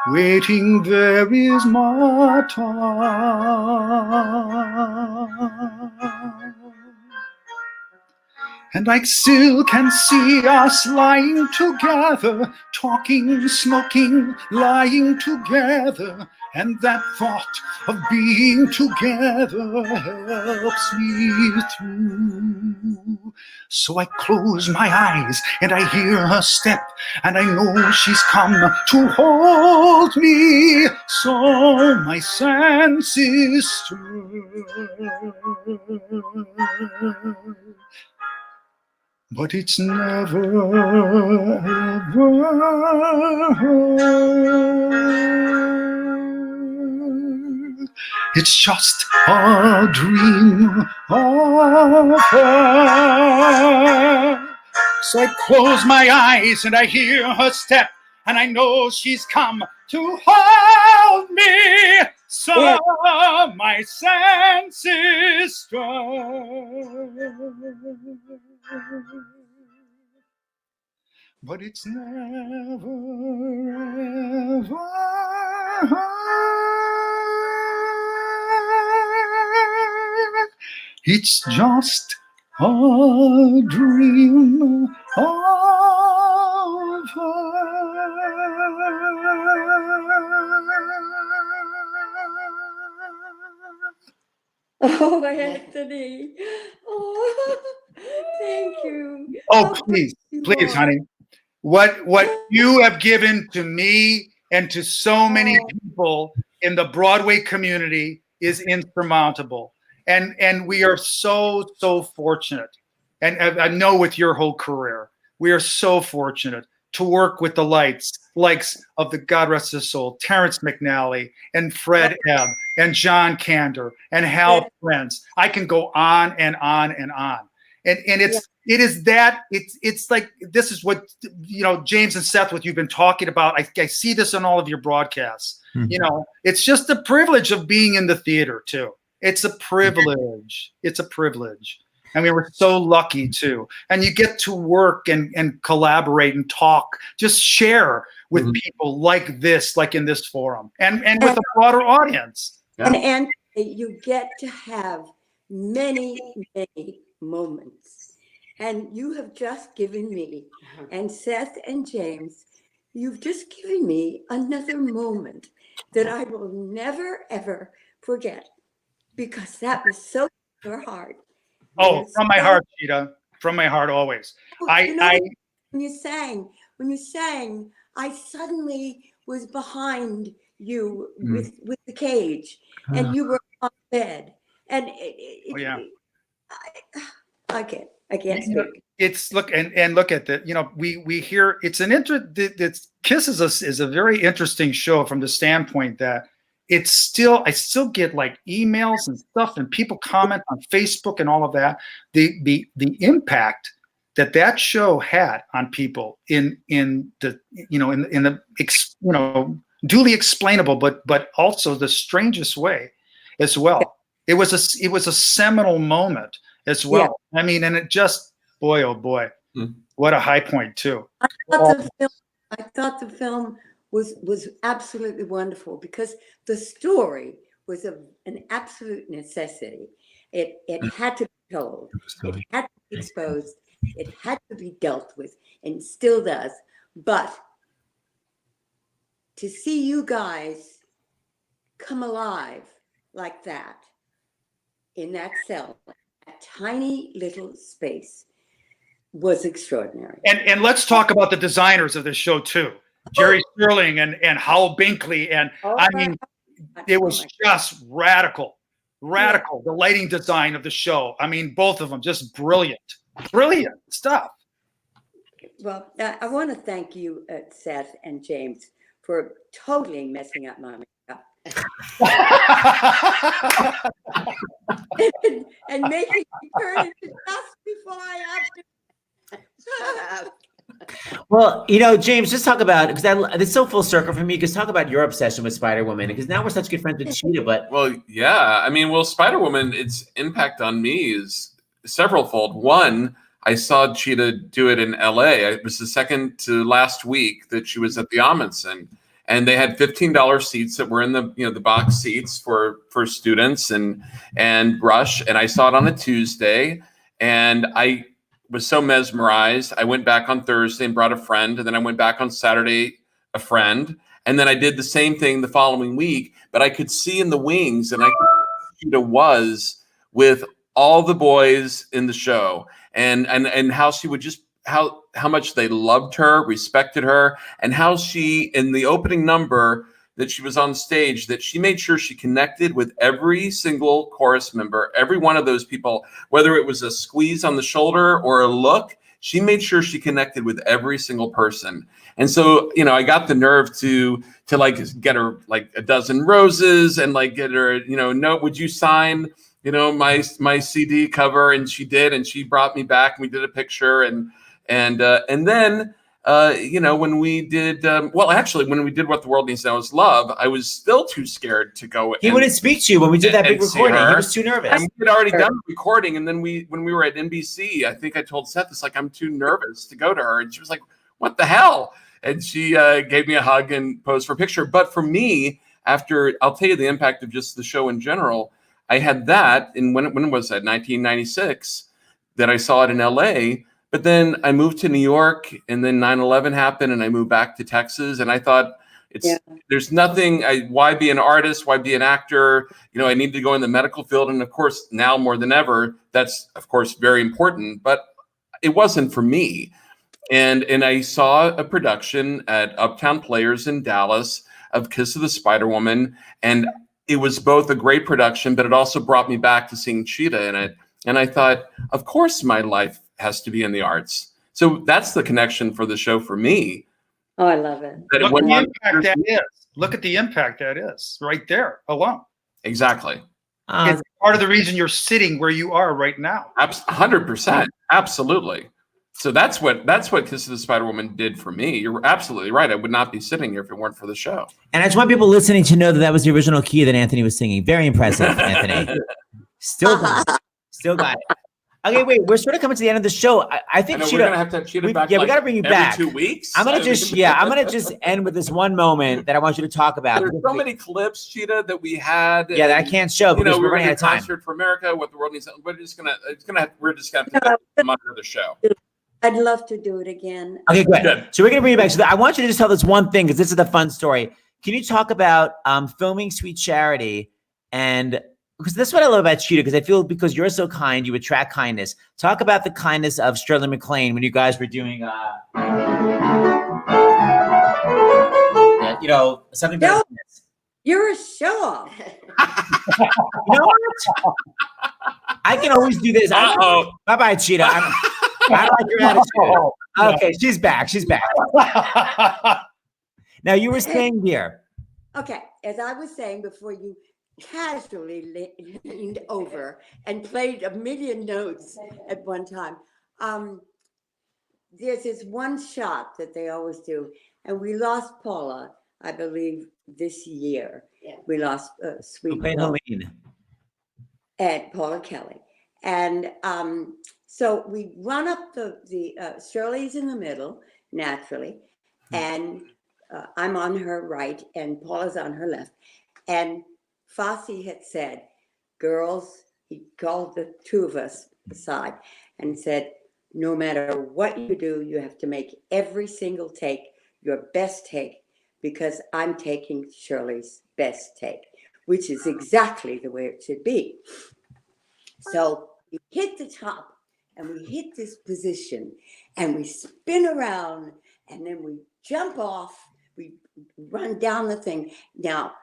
Waiting there is Marta. And I still can see us lying together, talking, smoking, lying together. And that thought of being together helps me through. So I close my eyes and I hear her step, and I know she's come to hold me. So my senses stir, but it's never ever. It's just a dream of her. So I close my eyes and I hear her step, and I know she's come to hold me. So my senses stir, but it's never ever. It's just a dream of Oh, Anthony. Oh, thank you. Oh, please, you please, are. honey. What you have given to me and to so many people in the Broadway community is insurmountable. And we are so fortunate. And I know with your whole career, we are so fortunate to work with the likes of the God rest his soul, Terrence McNally and Fred Ebb and John Kander and Hal Prince. I can go on and on and on. And it's like, this is what, James and Seth, what you've been talking about. I see this on all of your broadcasts. Mhm. It's just the privilege of being in the theater too. It's a privilege. It's a privilege. I mean, we're so lucky too. And you get to work and collaborate and talk, just share with people like this, like in this forum, and with a broader audience. Yeah. And you get to have many moments. And you have just given me, and Seth and James, you've just given me another moment that I will never, ever forget. because that was so your heart. Oh, from my heart, Cheetah. From my heart, always. When you sang, I suddenly was behind you with the cage, and you were on bed, and I can't speak. It's look and look at that. You know, we hear it's an Kiss is a very interesting show from the standpoint that I still get like emails and stuff, and people comment on Facebook and all of that. The impact that show had on people in the duly explainable, but also the strangest way as well. It was a seminal moment as well. Yeah. I mean, and it just, boy, oh boy, what a high point too. I thought the film was absolutely wonderful because the story was an absolute necessity. It had to be told. It had to be exposed. It had to be dealt with, and still does. But to see you guys come alive like that in that cell, that tiny little space, was extraordinary. And let's talk about the designers of this show too. Jerry Sterling and Howell Binkley. And I mean, it was just radical. The lighting design of the show. I mean, both of them just brilliant stuff. Well, I want to thank you, Seth and James, for totally messing up my makeup. and making me turn into dust before I have to. Well, James, just talk about, because it's so full circle for me, because talk about your obsession with Spider-Woman, because now we're such good friends with Cheetah, but. Well, yeah. I mean, Spider-Woman, its impact on me is severalfold. One, I saw Cheetah do it in LA. It was the second to last week that she was at the Amundsen, and they had $15 seats that were in the box seats for students and Rush. And I saw it on a Tuesday, and I was so mesmerized. I went back on Thursday and brought a friend, and then I went back on Saturday, a friend, and then I did the same thing the following week. But I could see in the wings, and I could see who Cheetah was with all the boys in the show, and how she would just how much they loved her, respected her, and how she, in the opening number that she was on stage, that she made sure she connected with every single chorus member, every one of those people, whether it was a squeeze on the shoulder or a look, she made sure she connected with every single person. And so, I got the nerve to like get her like a dozen roses and like get her, no, would you sign, my CD cover? And she did, and she brought me back and we did a picture and then, when we did, when we did What the World Needs Now Is Love, I was still too scared to go. He wouldn't speak to you when we did that big recording. He was too nervous. And we had already done the recording. And then when we were at NBC, I think I told Seth, it's like, I'm too nervous to go to her. And she was like, what the hell? And she gave me a hug and posed for a picture. But for me, I'll tell you the impact of just the show in general. I had that, and when was that? 1996, that I saw it in LA. But then I moved to New York, and then 9/11 happened, and I moved back to Texas. And I thought, there's nothing. Why be an artist? Why be an actor? I need to go in the medical field. And of course, now more than ever, that's of course very important. But it wasn't for me. And I saw a production at Uptown Players in Dallas of Kiss of the Spider-Woman, and it was both a great production, but it also brought me back to seeing Cheetah in it. And I thought, of course, my life has to be in the arts. So that's the connection for the show for me. Oh, I love it. Look at the impact that is right there alone. Exactly. It's part of the reason you're sitting where you are right now. 100%. Absolutely. So that's what Kiss of the Spider-Woman did for me. You're absolutely right. I would not be sitting here if it weren't for the show. And I just want people listening to know that was the original key that Anthony was singing. Very impressive, Anthony. Still got it. Okay, wait. We're sort of coming to the end of the show. I think we're gonna have to have Cheetah back. Yeah, we got to bring you back every 2 weeks. I'm gonna just end with this one moment that I want you to talk about. There's so many clips, Cheetah, that we had. Yeah, that I can't show because we're running out of time. Concert for America, What the World Needs. We're just gonna put them under the show. I'd love to do it again. Okay, good. So we're gonna bring you back. So I want you to just tell this one thing because this is the fun story. Can you talk about filming Sweet Charity and because that's what I love about Cheetah, because I feel because you're so kind, you attract kindness. Talk about the kindness of Shirley MacLaine when you guys were doing, you know, something better No. than this. You're a show off. You know what? I can always do this. Uh-oh. Bye-bye, Cheetah. I like your attitude. Okay, she's back. She's back. Now, you were saying here. Okay, as I was saying before, you casually leaned over and played a million notes at one time. There's this one shot that they always do, and we lost Paula, I believe, this year. Yeah. We lost Sweet Okay, Paula Helene. and Paula Kelly. And so we run up the Shirley's in the middle, naturally, and I'm on her right, and Paula's on her left. And Fosse had said, girls, he called the two of us aside and said, no matter what you do, you have to make every single take your best take, because I'm taking Shirley's best take, which is exactly the way it should be. So we hit the top and we hit this position and we spin around and then we jump off, we run down the thing. Now,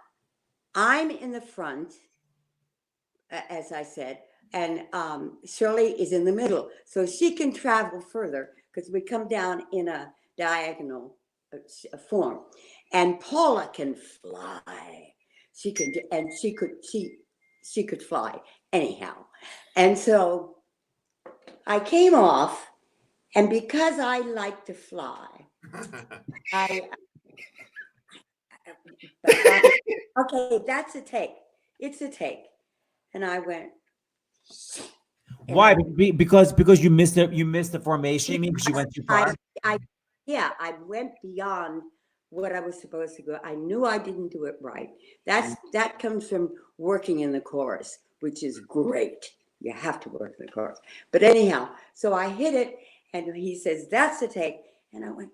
I'm in the front, as I said, and Shirley is in the middle. So she can travel further because we come down in a diagonal form. And Paula can fly. She can do, and she could fly anyhow. And so I came off, and because I like to fly, okay, that's a take. It's a take. And I went. Why? Because you missed the formation. You mean because you went too far? I went beyond what I was supposed to go. I knew I didn't do it right. That comes from working in the chorus, which is great. You have to work in the chorus. But anyhow, so I hit it, and he says, that's the take. And I went,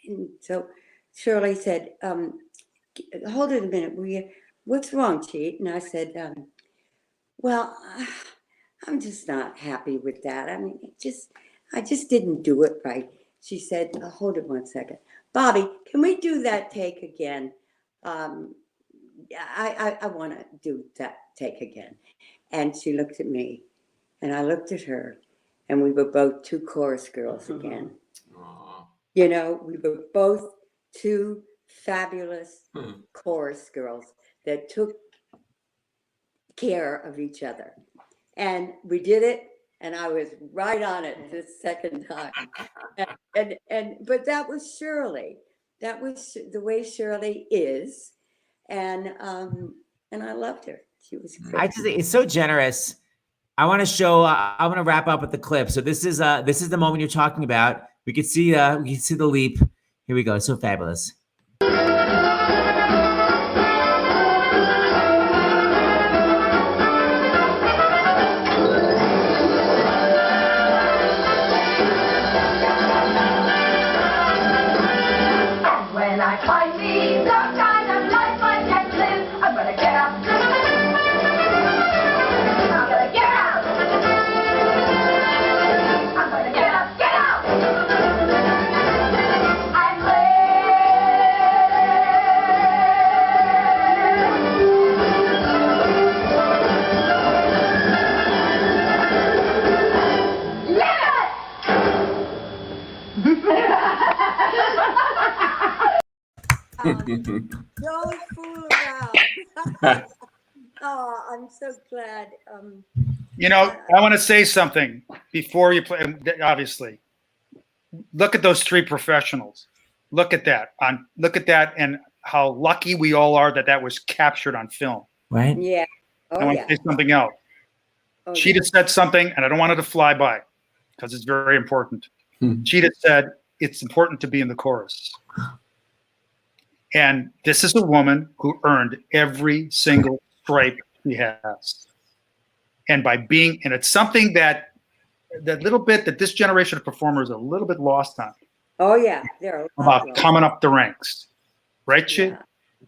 and so Shirley said, hold it a minute. What's wrong, Cheat? And I said, well, I'm just not happy with that. I mean, I just didn't do it right. She said, hold it 1 second. Bobby, can we do that take again? I want to do that take again. And she looked at me, and I looked at her, and we were both two chorus girls again. You know, we were both two fabulous chorus girls that took care of each other. And we did it, and I was right on it this second time. But that was Shirley. That was the way Shirley is. And I loved her. She was great. I just think it's so generous. I want to wrap up with the clip. So this is the moment you're talking about. We can see the leap. Here we go. It's so fabulous. When I find me the kind of life I can live, I'm gonna get up. I'm gonna get out. I'm gonna get up, get out. I'm Don't fool around. Oh, I'm so glad. You know, I want to say something before you play. Obviously, look at those three professionals. Look at that. Look at that, and how lucky we all are that was captured on film. Right? Yeah. Oh, I want yeah. to say something else. Oh, Cheetah said something, and I don't want it to fly by because it's very important. Cheetah said it's important to be in the chorus. And this is a woman who earned every single stripe she has. And and it's something that little bit that this generation of performers are a little bit lost on. Oh, yeah. There are About coming up the ranks. Right, Chi?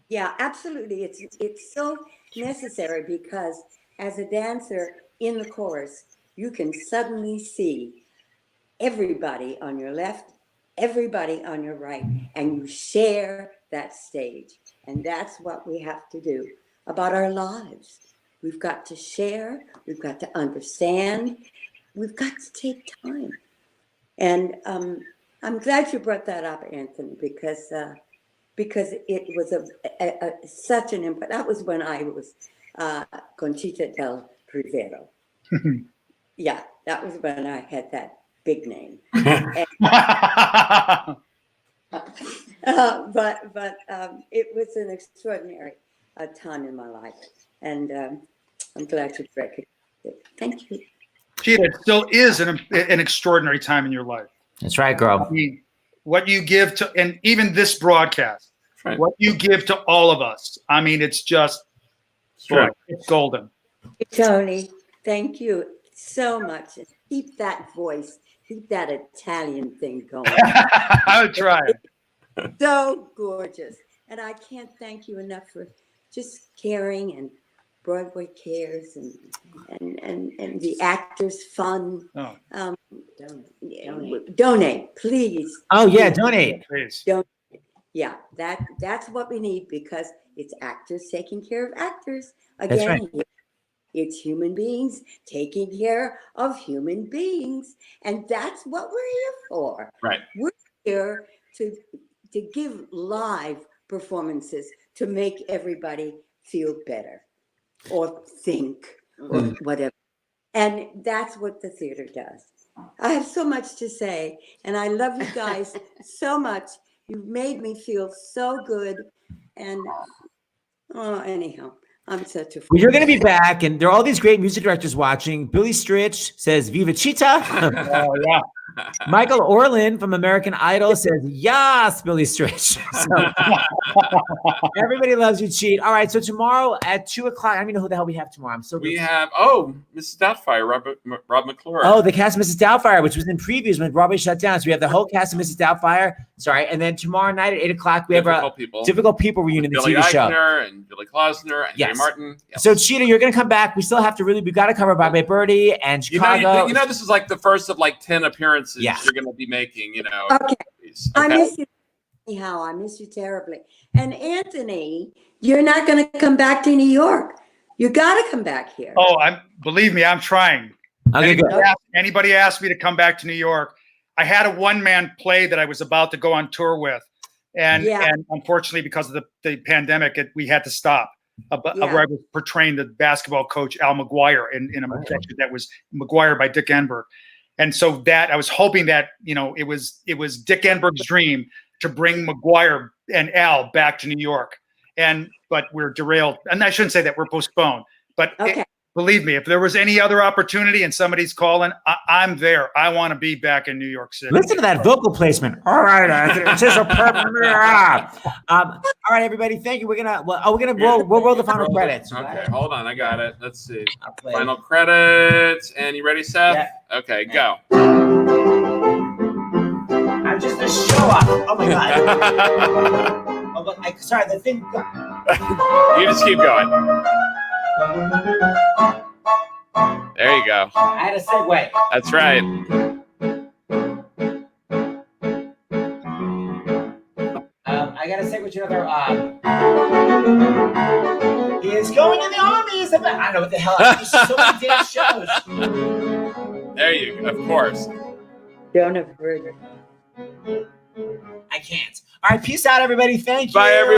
Yeah, absolutely. It's so, necessary because as a dancer in the chorus, you can suddenly see everybody on your left, everybody on your right, and you share that stage. And that's what we have to do about our lives. We've got to share, we've got to understand, we've got to take time. And I'm glad you brought that up, Anthony, because it was such an impact. That was when I was Conchita del Rivero. Yeah, that was when I had that big name. But it was an extraordinary time in my life, and I'm glad you recognized it. Thank you. Cheetah, it still is an extraordinary time in your life. That's right, girl. I mean, what you give to, and even this broadcast, Right. what you give to all of us. I mean, it's just, Sure. boy, it's golden. Tony, thank you so much. Keep that voice, keep that Italian thing going. I would try it. So gorgeous. And I can't thank you enough for just caring, and Broadway Cares, and the Actors Fund. Oh, Donate, please. Oh yeah, donate. please. Yeah, that's what we need, because it's actors taking care of actors. That's right. Again, it's human beings taking care of human beings. And that's what we're here for. Right. We're here to give live performances to make everybody feel better or think or whatever. And that's what the theater does. I have so much to say, and I love you guys so much. You've made me feel so good. And anyhow, I'm such a fool. Well, you're going to be back, and there are all these great music directors watching. Billy Stritch says, Viva Cheetah. Oh, yeah. Michael Orland from American Idol says, yes, Billy Stritch. So, everybody loves you, Cheat. All right, so tomorrow at 2 o'clock, I don't even know who the hell we have tomorrow. I'm so We good. have Mrs. Doubtfire, Rob McClure. Oh, the cast of Mrs. Doubtfire, which was in previews when Broadway shut down. So we have the whole cast of Mrs. Doubtfire. Sorry, and then tomorrow night at 8 o'clock, we have a Difficult People reunion, the Billy TV show. Eichner and Billy Klausner and Jay Yes. Martin. Yes. So, Cheetah, you're going to come back. We still have to we got to cover Bye Bye Birdie and Chicago. You know, this is like the first of like 10 appearances Yeah. you're going to be making, you know. Okay. I Okay. miss you. Anyhow, I miss you terribly. And Anthony, you're not going to come back to New York. You got to come back here. Oh, believe me, I'm trying. Okay, good. Anybody asked me to come back to New York, I had a one-man play that I was about to go on tour with. And unfortunately, because of the pandemic, we had to stop. Where I was portraying the basketball coach, Al McGuire, in a production that was McGuire by Dick Enberg. And so that I was hoping that, you know, it was Dick Enberg's dream to bring McGuire and Al back to New York. But we're derailed. And I shouldn't say that, we're postponed. But believe me, if there was any other opportunity and somebody's calling, I'm there. I want to be back in New York City. Listen to that vocal placement. All right, it's just a perfect. All right, everybody. Thank you. We'll roll the final credits. Okay, hold on. I got it. Let's see. I'll play. Final credits. And you ready, Seth? Yeah. Okay, go. I'm just a show off. Oh my god. Oh, but sorry, the thing. You just keep going. There you go. I had a segue. That's right. I got to segue to another. He is going in the army. I don't know what the hell. There's so many damn shows. There you go. Of course. Don't have heard it. I can't. All right, peace out, everybody. Thank you. Bye, everybody.